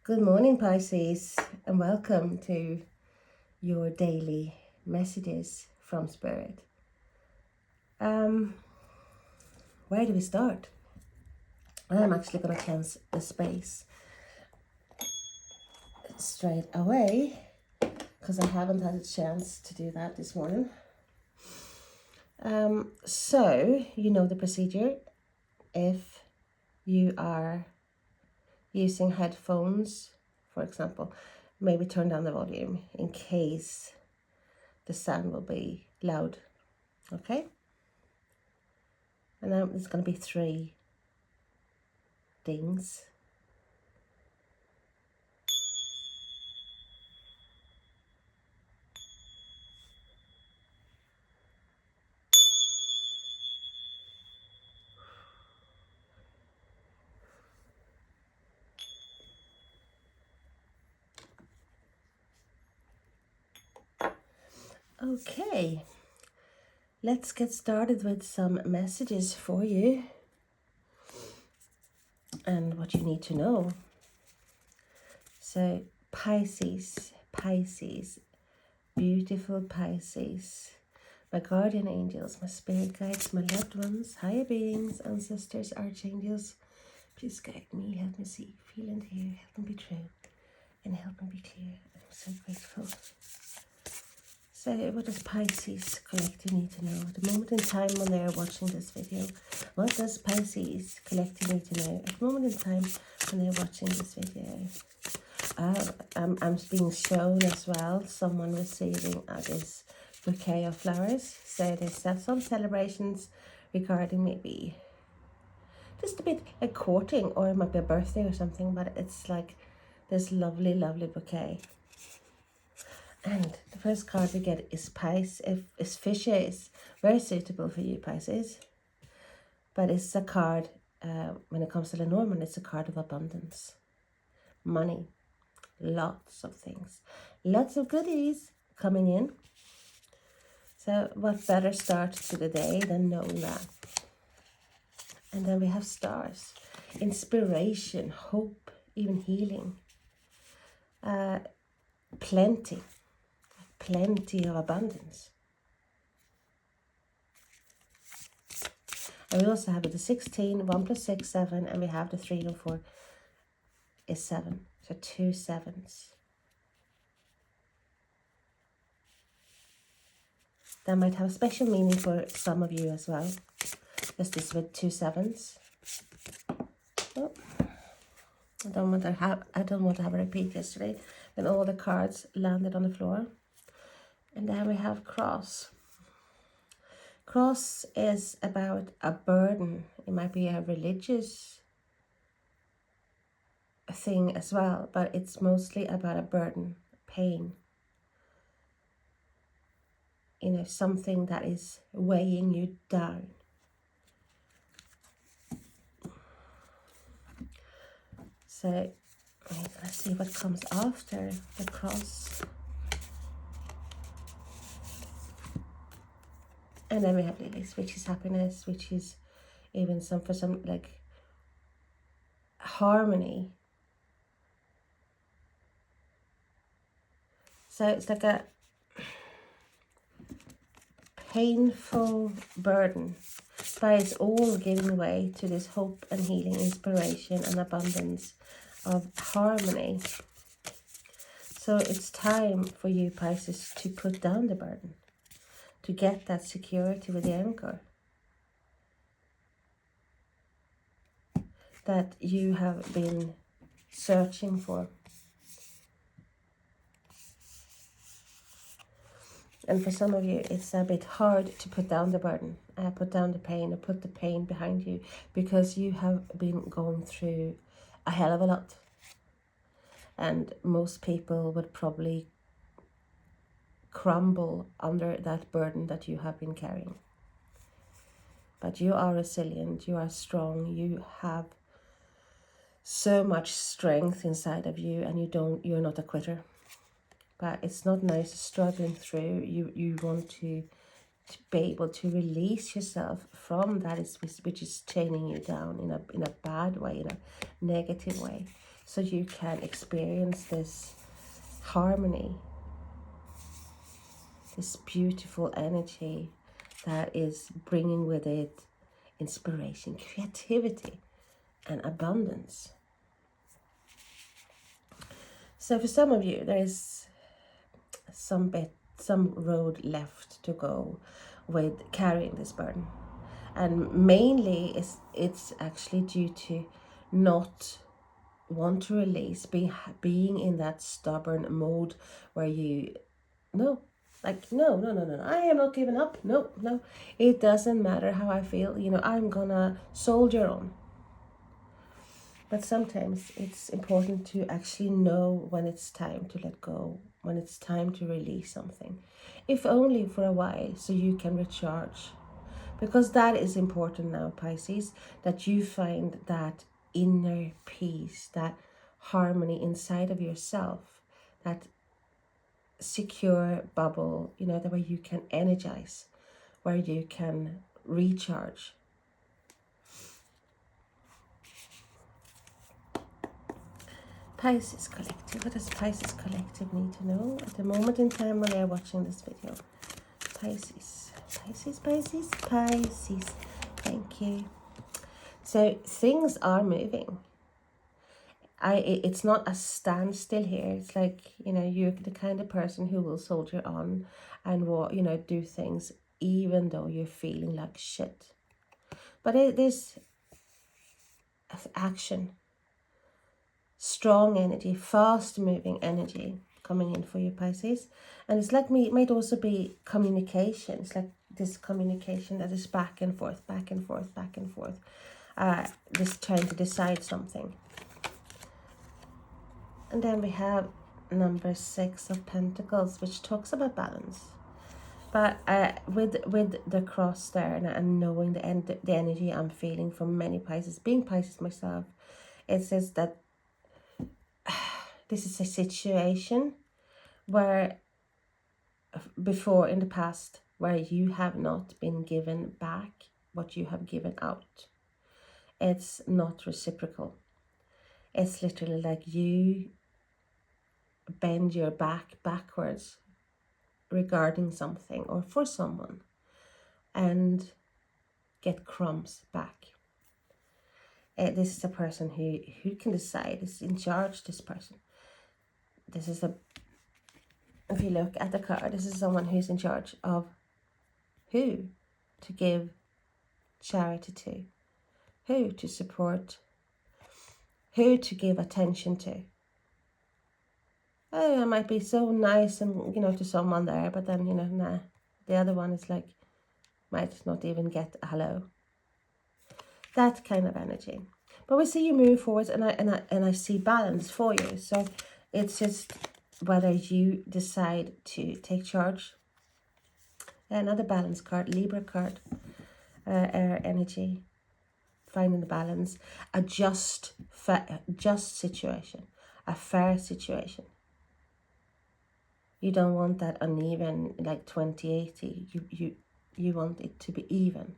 Good morning, Pisces, and welcome to your daily messages from Spirit. Where do we start? I'm actually going to cleanse the space straight away because I haven't had a chance to do that this morning. So, you know the procedure. If you are using headphones, for example, maybe turn down the volume in case the sound will be loud. Okay? And now there's going to be 3 dings. Okay, let's get started with some messages for you and what you need to know. So Pisces, beautiful Pisces, my guardian angels, my spirit guides, my loved ones, higher beings, ancestors, archangels, please guide me, help me see, feel and hear, help me be true, and help me be clear. I'm so grateful. So what does Pisces collective need to know? At the moment in time when they are watching this video, what does Pisces collective need to know? At the moment in time when they're watching this video. I'm being shown as well someone receiving this bouquet of flowers. So there's some celebrations regarding maybe just a bit like courting, or it might be a birthday or something, but it's like this lovely bouquet. And the first card we get is Fishes. Very suitable for you, Pisces. But it's a card, when it comes to Lenormand, it's a card of abundance. Money. Lots of things. Lots of goodies coming in. So what better start to the day than knowing that? And then we have stars. Inspiration, hope, even healing. Plenty of abundance. And we also have the 16, 1 plus 6, 7, and we have the 3 and 4 is 7. So 2 7s. That might have a special meaning for some of you as well. Just this with 2 7s. Oh, I don't want to have a repeat yesterday when all the cards landed on the floor. And then we have cross. Cross is about a burden. It might be a religious thing as well, but it's mostly about a burden, pain. You know, something that is weighing you down. So, let's see what comes after the cross. And then we have lilies, which is happiness, which is even for some like harmony. So it's like a painful burden, but it's all giving way to this hope and healing, inspiration and abundance of harmony. So it's time for you, Pisces, to put down the burden, to get that security with the anchor that you have been searching for. And for some of you, it's a bit hard to put down the burden, put down the pain, or put the pain behind you, because you have been going through a hell of a lot. And most people would probably crumble under that burden that you have been carrying. But you are resilient, you are strong, you have so much strength inside of you, and you're not a quitter. But it's not nice struggling through. You want to be able to release yourself from that which is chaining you down in a bad way, in a negative way. so you can experience this harmony, this beautiful energy that is bringing with it inspiration, creativity, and abundance. So for some of you, there is some road left to go with carrying this burden, and mainly it's actually due to not want to release, being in that stubborn mode where you no, I am not giving up. No, it doesn't matter how I feel, I'm gonna soldier on. But sometimes it's important to actually know when it's time to let go, when it's time to release something, if only for a while, so you can recharge. Because that is important now, Pisces, that you find that inner peace, that harmony inside of yourself, that secure bubble, the way you can energize, where you can recharge. Pisces Collective. What does Pisces Collective need to know at the moment in time when they're watching this video? Pisces. Thank you. So things are moving. It's not a standstill here. It's like, you're the kind of person who will soldier on and will, do things even though you're feeling like shit. But there's action, strong energy, fast moving energy coming in for you, Pisces. And it's like might also be communication. It's like this communication that is back and forth, just trying to decide something. And then we have number 6 of Pentacles, which talks about balance. But with the cross there and knowing the energy I'm feeling from many Pisces, being Pisces myself, it says that this is a situation where before in the past where you have not been given back what you have given out. It's not reciprocal. It's literally like you bend your back backwards regarding something or for someone and get crumbs back. This is a person who can decide, is in charge, this person. This is if you look at the card, this is someone who's in charge of who to give charity to, who to support, who to give attention to. I might be so nice and, to someone there, but then, nah. The other one is like, might not even get a hello. That kind of energy. But we see you move forward, and I see balance for you. So it's just whether you decide to take charge. Another balance card, Libra card, air energy, finding the balance, a just situation, a fair situation. You don't want that uneven, like 20-80. You want it to be even.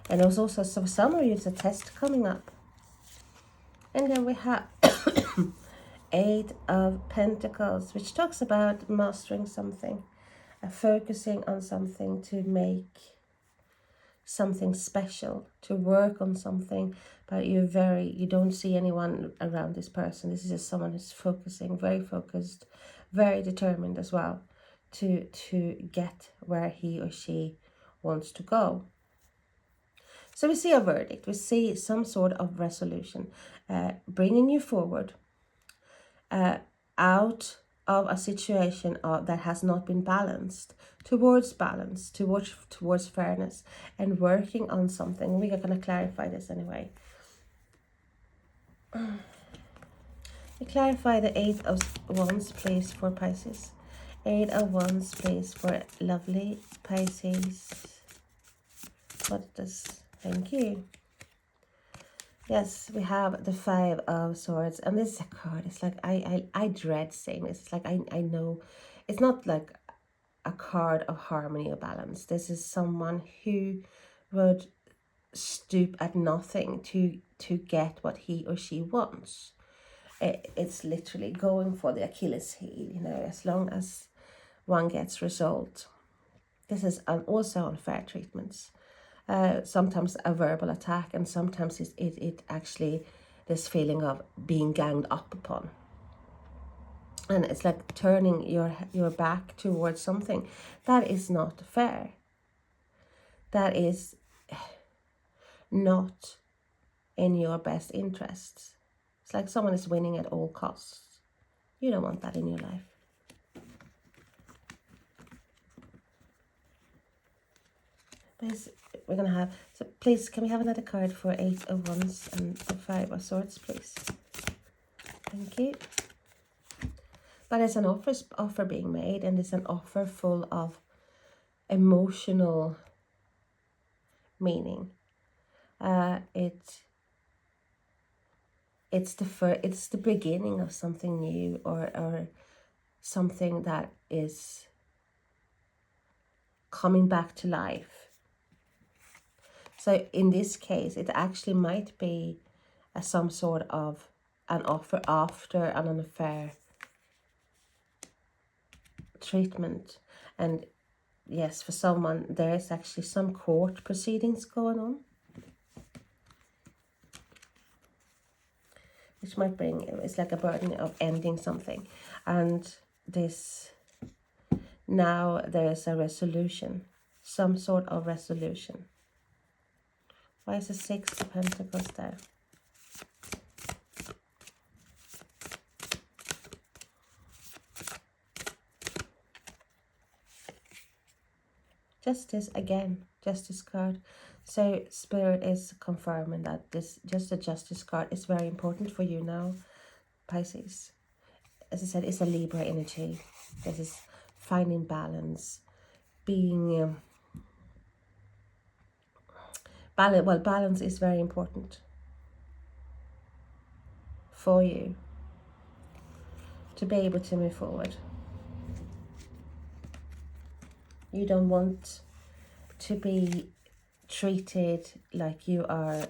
And there's also for some of you, it's a test coming up. And then we have 8 of Pentacles, which talks about mastering something, focusing on something to make something special, to work on something, but you don't see anyone around this person. This is just someone who's focusing, very focused, very determined as well to get where he or she wants to go. So we see a verdict, we see some sort of resolution, bringing you forward out of a situation that has not been balanced, towards balance, towards fairness, and working on something. We are going to clarify this anyway. We clarify the 8 of Wands, please, for Pisces. 8 of Wands, please, for lovely Pisces. What does... Thank you. Yes, we have the 5 of Swords, and this is a card. It's like I dread saying this. It's like I know it's not like a card of harmony or balance. This is someone who would stoop at nothing to get what he or she wants. It's literally going for the Achilles heel, you know, as long as one gets result. This is also unfair treatments. Sometimes a verbal attack, and sometimes it actually this feeling of being ganged up upon. And it's like turning your back towards something. That is not fair. That is not in your best interests. It's like someone is winning at all costs. You don't want that in your life. We're going to have, so please, can we have another card for 8 of Wands and the 5 of Swords, please? Thank you. But it's an offer being made, and it's an offer full of emotional meaning. It's the beginning of something new, or something that is coming back to life. So in this case, it actually might be some sort of an offer after an unfair treatment. And yes, for someone, there is actually some court proceedings going on, which might bring, it's like a burden of ending something. And this, now there is a resolution, some sort of resolution. Why is the 6 of Pentacles there? Justice again, Justice card. So Spirit is confirming that just the Justice card is very important for you now, Pisces. As I said, it's a Libra energy. This is finding balance, being balance is very important for you to be able to move forward. You don't want to be treated like you are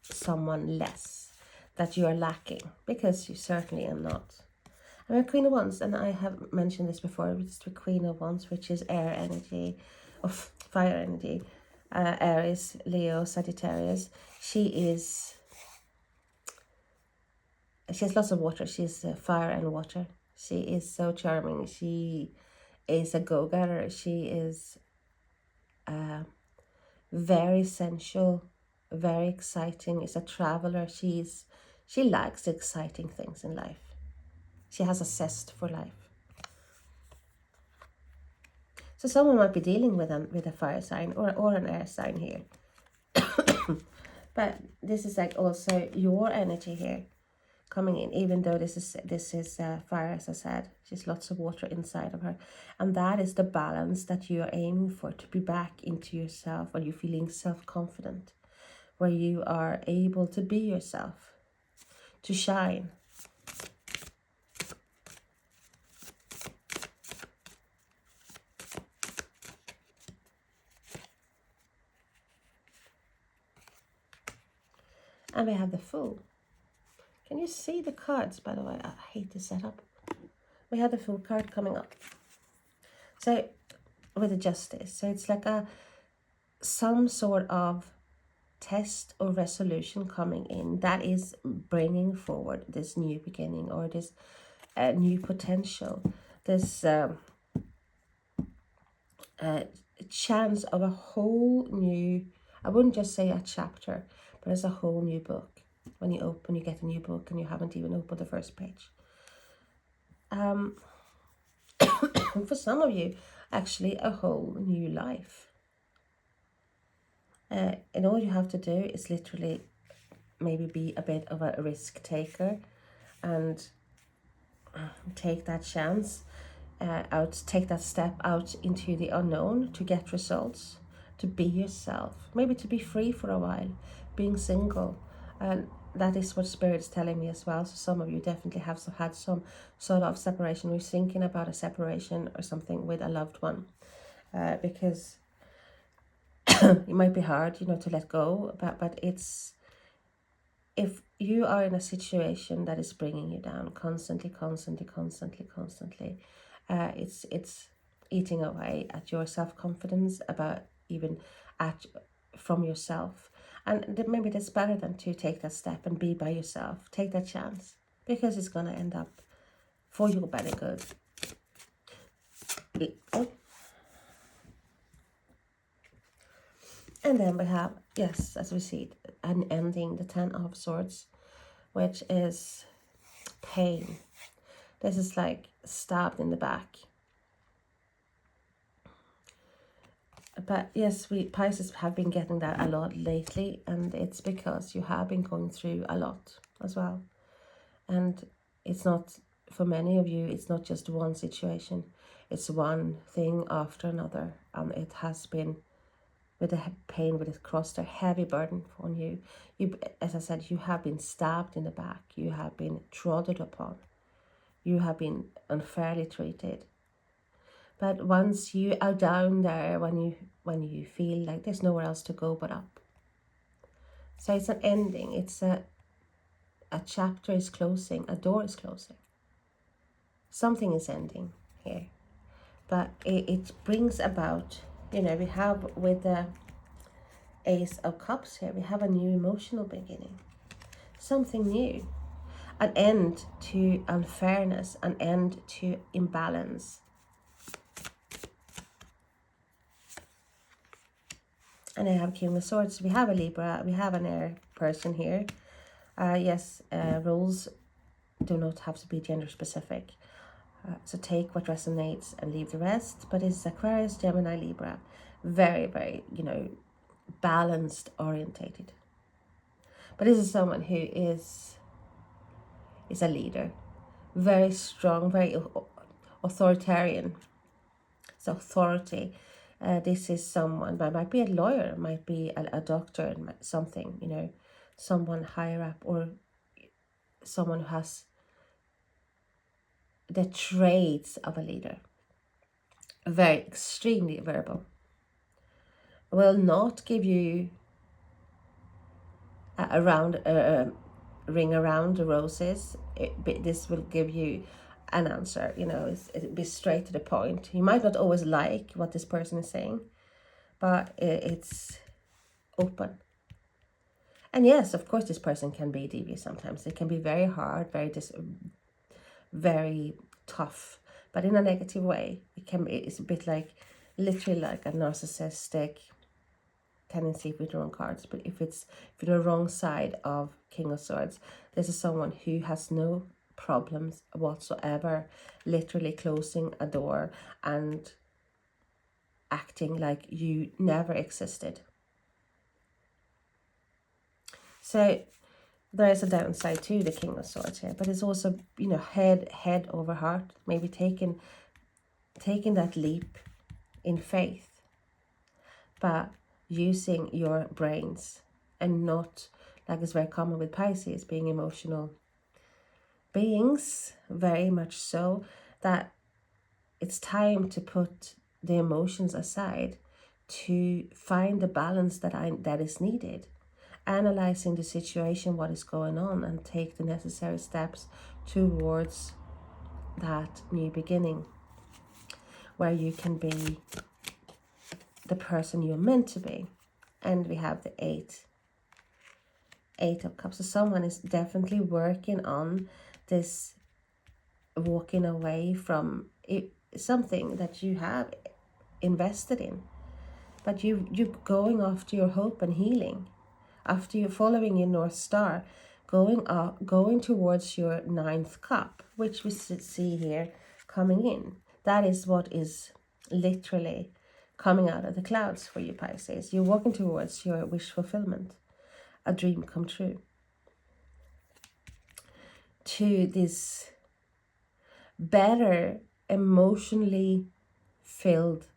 someone less, that you are lacking, because you certainly are not. I'm a Queen of Wands, and I have mentioned this before. It's the Queen of Wands, which is air energy, of fire energy, Aries, Leo, Sagittarius. She has lots of water. She's fire and water. She is so charming. She is a go-getter. She is very sensual, very exciting. Is a traveler. She likes exciting things in life. She has a zest for life. So someone might be dealing with a fire sign or an air sign here. But this is like also your energy here coming in, even though this is fire, as I said. She's lots of water inside of her. And that is the balance that you are aiming for, to be back into yourself, or you're feeling self-confident, where you are able to be yourself, to shine. And we have the Fool. Can you see the cards, by the way? I hate this setup. We have the Fool card coming up. So, with the Justice. So it's like some sort of test or resolution coming in that is bringing forward this new beginning, or this new potential. This chance of a whole new, I wouldn't just say a chapter, but it's a whole new book. When you open, you get a new book and you haven't even opened the first page. For some of you, actually a whole new life. And all you have to do is literally maybe be a bit of a risk taker and take that chance take that step out into the unknown to get results, to be yourself, maybe to be free for a while, being single. And that is what Spirit is telling me as well. So some of you definitely have had some sort of separation. You're thinking about a separation or something with a loved one, because it might be hard, you know, to let go, but it's, if you are in a situation that is bringing you down constantly, it's eating away at your self-confidence, about even at from yourself. And maybe that's better than to take that step and be by yourself. Take that chance, because it's going to end up for your better good. Oh. And then we have, yes, as we see, an ending, the Ten of Swords, which is pain. This is like stabbed in the back. But yes, we Pisces have been getting that a lot lately, and it's because you have been going through a lot as well. And it's not, for many of you, it's not just one situation. It's one thing after another. It has been with the pain, with it crossed a heavy burden on you. You, as I said, you have been stabbed in the back. You have been trodden upon. You have been unfairly treated. But once you are down there, when you feel like there's nowhere else to go but up. So it's an ending. It's a chapter is closing. A door is closing. Something is ending here. But it brings about, you know, we have with the Ace of Cups here, we have a new emotional beginning. Something new. An end to unfairness. An end to imbalance. And I have King of Swords. We have a Libra. We have an air person here. Yes, rules do not have to be gender specific. So take what resonates and leave the rest. But it's Aquarius, Gemini, Libra. Very, very, you know, balanced orientated. But this is someone who is a leader. Very strong, very authoritarian. It's authority. This is someone, but might be a lawyer, might be a doctor, something, you know, someone higher up, or someone who has the traits of a leader. Very extremely verbal. Will not give you a ring around the roses. This will give you an answer, you know, it'll be straight to the point. You might not always like what this person is saying, but it's open. And yes, of course, this person can be devious sometimes. It can be very hard, very tough, but in a negative way. It's a bit like, literally like a narcissistic tendency with the wrong cards. But if it's for the wrong side of King of Swords, this is someone who has no problems whatsoever, literally closing a door and acting like you never existed. So there is a downside to the King of Swords here, but it's also, you know, head over heart, maybe taking that leap in faith, but using your brains, and not, like is very common with Pisces, being emotional beings, very much so, that it's time to put the emotions aside to find the balance that is needed. Analyzing the situation, what is going on, and take the necessary steps towards that new beginning, where you can be the person you're meant to be. And we have the Eight of Cups. So someone is definitely working on this, walking away from something that you have invested in, but you're going after your hope and healing, after you're following your North Star, going towards your ninth cup, which we see here coming in. That is what is literally coming out of the clouds for you, Pisces. You're walking towards your wish fulfillment, a dream come true, to this better emotionally filled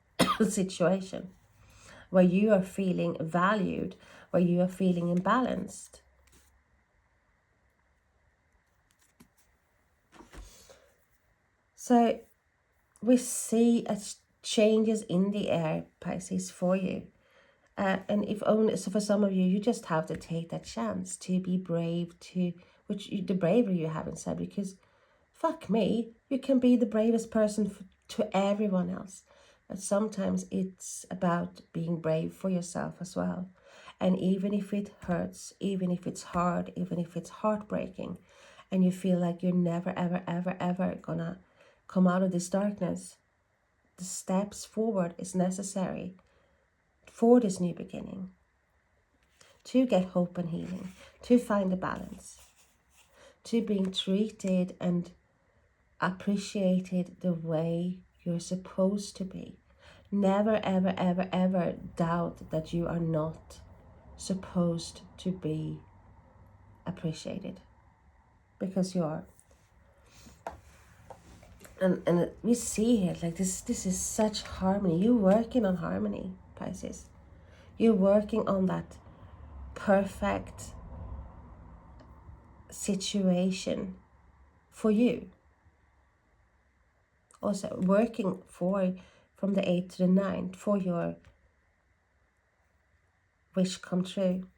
situation, where you are feeling valued, where you are feeling imbalanced. So we see changes in the air, Pisces, for you. And if only, so for some of you, you just have to take that chance to be brave, the bravery you have inside, because fuck me, you can be the bravest person to everyone else. But sometimes it's about being brave for yourself as well. And even if it hurts, even if it's hard, even if it's heartbreaking, and you feel like you're never, ever, ever, ever gonna come out of this darkness, the steps forward is necessary for this new beginning, to get hope and healing, to find the balance, to being treated and appreciated the way you're supposed to be. Never, ever, ever, ever doubt that you are not supposed to be appreciated, because you are. And we see here, like this is such harmony. You're working on harmony, Pisces. You're working on that perfect situation for you. Also working from the 8th to the 9th for your wish come true.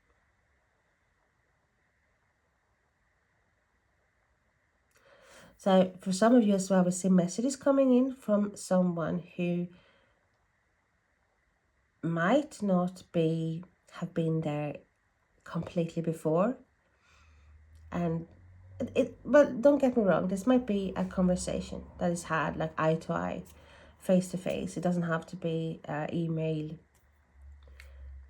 So for some of you as well, we see messages coming in from someone who might not have been there completely before. And but don't get me wrong, this might be a conversation that is had like eye to eye, face to face. It doesn't have to be email,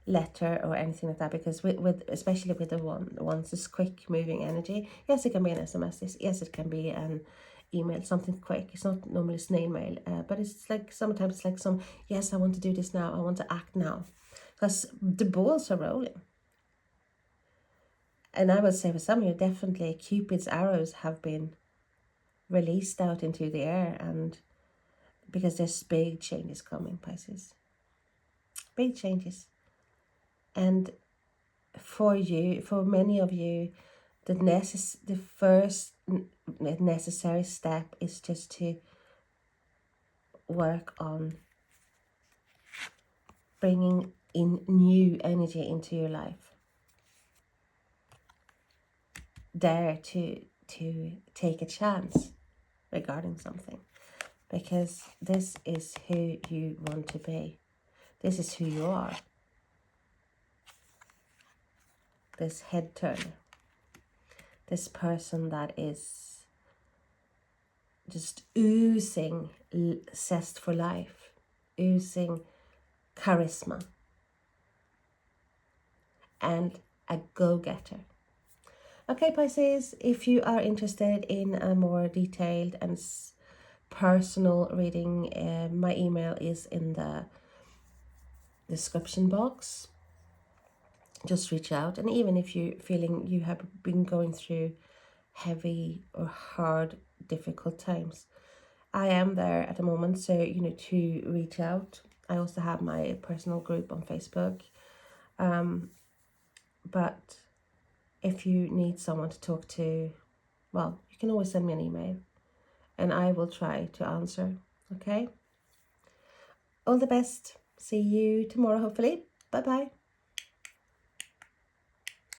letter or anything like that, because with especially with the ones this quick moving energy, yes, it can be an SMS, yes, it can be an email, something quick. It's not normally snail mail, but it's like sometimes it's like yes, I want to do this now, I want to act now, because the balls are rolling. And I would say for some of you, definitely Cupid's arrows have been released out into the air, and because there's big changes coming, Pisces. Big changes. And for you, for many of you, the first necessary step is just to work on bringing in new energy into your life. Dare to take a chance regarding something, because this is who you want to be. This is who you are. This head turner. This person that is just oozing zest for life, oozing charisma, and a go-getter. Okay, Pisces, if you are interested in a more detailed and personal reading, my email is in the description box. Just reach out. And even if you're feeling you have been going through heavy or hard, difficult times, I am there at the moment, so to reach out. I also have my personal group on Facebook, but if you need someone to talk to, well, you can always send me an email and I will try to answer. Okay, all the best. See you tomorrow, hopefully. Bye bye.